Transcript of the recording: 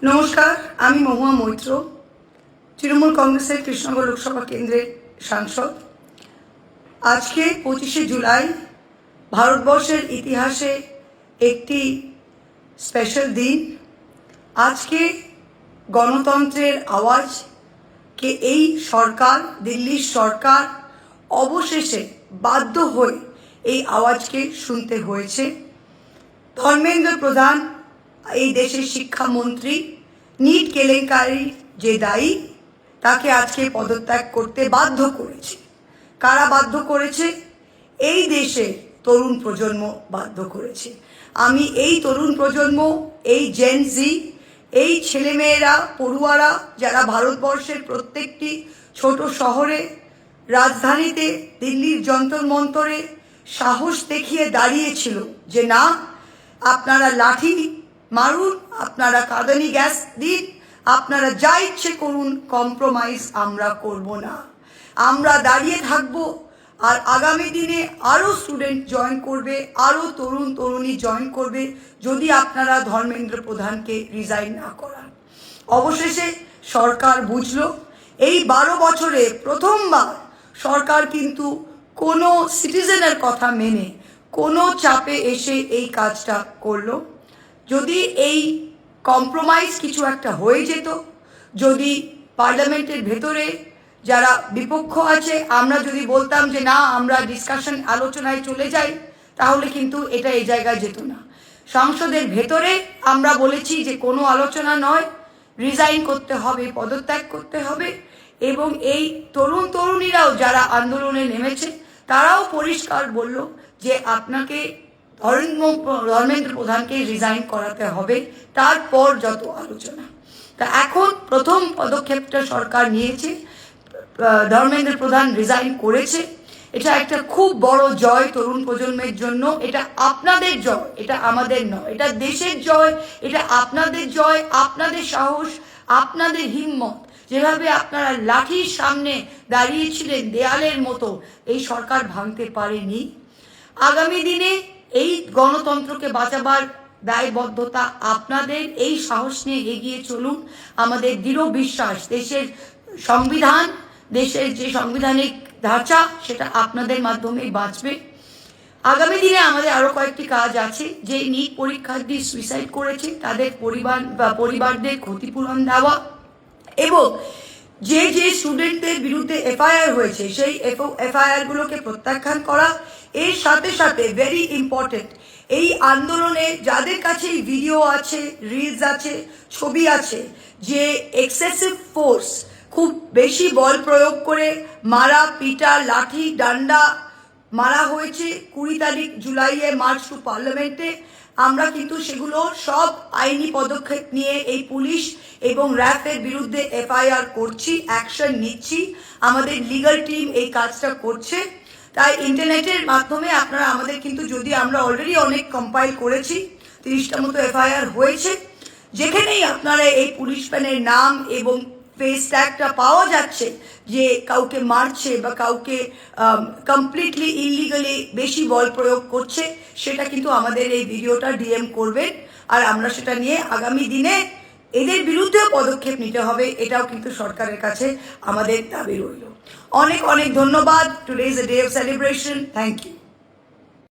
নমস্কার, আমি মহুয়া মৈত্র, তৃণমূল কংগ্রেসের কৃষ্ণনগর লোকসভা কেন্দ্রের সাংসদ। আজকে 25শে জুলাই ভারতবর্ষের ইতিহাসে একটি স্পেশাল দিন। আজকে গণতন্ত্রের আওয়াজকে এই সরকার, দিল্লির সরকার অবশেষে বাধ্য হয়ে এই আওয়াজকে শুনতে হয়েছে। ধর্মেন্দ্র প্রধান এই দেশের শিক্ষামন্ত্রী নিট কেলেঙ্কারি যে দায়ী, তাকে আজকে পদত্যাগ করতে বাধ্য করেছে। কারা বাধ্য করেছে? এই দেশের তরুণ প্রজন্ম বাধ্য করেছে। আমি এই তরুণ প্রজন্ম, এই জেন জি, এই ছেলেমেয়েরা, পড়ুয়ারা যারা ভারতবর্ষের প্রত্যেকটি ছোট শহরে, রাজধানীতে, দিল্লির যন্তর মন্তরে সাহস দেখিয়ে দাঁড়িয়েছিল যে না, আপনারা লাঠি মারুন, আপনারা কাঁদানি গ্যাস দিন, আপনারা যা ইচ্ছে করুন, কম্প্রোমাইজ আমরা করব না, আমরা দাঁড়িয়ে থাকব। আর আগামী দিনে আরও স্টুডেন্ট জয়েন করবে, আরও তরুণ তরুণী জয়েন করবে যদি আপনারা ধর্মেন্দ্র প্রধানকে রিজাইন না করান। অবশেষে সরকার বুঝলো। এই 12 বছরে প্রথমবার সরকার কিন্তু কোনো সিটিজেনের কথা মেনে, কোনো চাপে এসে এই কাজটা করলো। যদি এই কম্প্রোমাইজ কিছু একটা হয়ে যেত, যদি পার্লামেন্টের ভেতরে যারা বিপক্ষ আছে আমরা যদি বলতাম যে না, আমরা ডিসকাশন আলোচনায় চলে যাই, তাহলে কিন্তু এটা এই জায়গায় যেত না। সংসদের ভেতরে আমরা বলেছি যে কোনো আলোচনা নয়, রিজাইন করতে হবে, পদত্যাগ করতে হবে। এবং এই তরুণ তরুণীরাও যারা আন্দোলনে নেমেছে তারাও পরিষ্কার বলল যে আপনাকে ধর্মেন্দ্র প্রধানকে রিজাইন করাতে হবে, তারপর যত আলোচনা। তা এখন প্রথম পদক্ষেপটা সরকার নিয়েছে, ধর্মেন্দ্র প্রধান রিজাইন করেছে। এটা একটা খুব বড় জয় তরুণ প্রজন্মের জন্য। এটা আপনাদের জয়, এটা আমাদের নয়, এটা দেশের জয়, এটা আপনাদের জয়, আপনাদের সাহস, আপনাদের হিম্মত। যেভাবে আপনারা লাঠির সামনে দাঁড়িয়েছিলেন দেয়ালের মতো, এই সরকার ভাঙতে পারেনি। আগামী দিনে এই গণতন্ত্রকে বাঁচাবার দায়বদ্ধতা আপনাদের। এই সাহস নিয়ে এগিয়ে চলুন। আমাদের দৃঢ় বিশ্বাস দেশের সংবিধান, দেশের যে সাংবিধানিক ধাঁচা, সেটা আপনাদের মাধ্যমেই বাঁচবে। আগামী দিনে আমাদের আরও কয়েকটি কাজ আছে। যে নিট পরীক্ষার্থী সুইসাইড করেছে তাদের পরিবারদের ক্ষতিপূরণ দেওয়া, এবং যে যে স্টুডেন্টদের বিরুদ্ধে এফআইআর হয়েছে সেই এফআইআরগুলোকে প্রত্যাখ্যান করা। এর সাথে সাথে ভেরি ইম্পর্টেন্ট, এই আন্দোলনে যাদের কাছে ভিডিও আছে, রিলস আছে, ছবি আছে, যে এক্সেসিভ ফোর্স, খুব বেশি বল প্রয়োগ করে মারা পিটা, লাঠি ডান্ডা মারা হয়েছে 20 তারিখ জুলাইয়ে মার্চ টু পার্লামেন্টে, আমরা কিন্তু সেগুলো সব আইনি পদক্ষেপ নিয়ে এই পুলিশ এবং র্যাফের বিরুদ্ধে এফআইআর করছি, অ্যাকশন নিচ্ছি। আমাদের লিগাল টিম এই কাজটা করছে। তাই ইন্টারনেটের মাধ্যমে আপনারা আমাদের কিন্তু, যদি আমরা অলরেডি অনেক কম্পাইল করেছি, 30টা মতো এফআইআর হয়েছে, যেখানেই আপনারা এই পুলিশ ম্যানের নাম এবং ফেস ট্যাগটা পাওয়া যাচ্ছে যে কাউকে মারছে বা কাউকে কমপ্লিটলি ইলিগালি বেশি বল প্রয়োগ করছে, সেটা কিন্তু আমাদের এই ভিডিওটা ডিএম করবেন। আর আমরা সেটা নিয়ে আগামী দিনে এদের বিরুদ্ধেও পদক্ষেপ নিতে হবে, এটাও কিন্তু সরকারের কাছে আমাদের দাবি রইল। অনেক অনেক ধন্যবাদ। Today is a day of celebration. Thank you.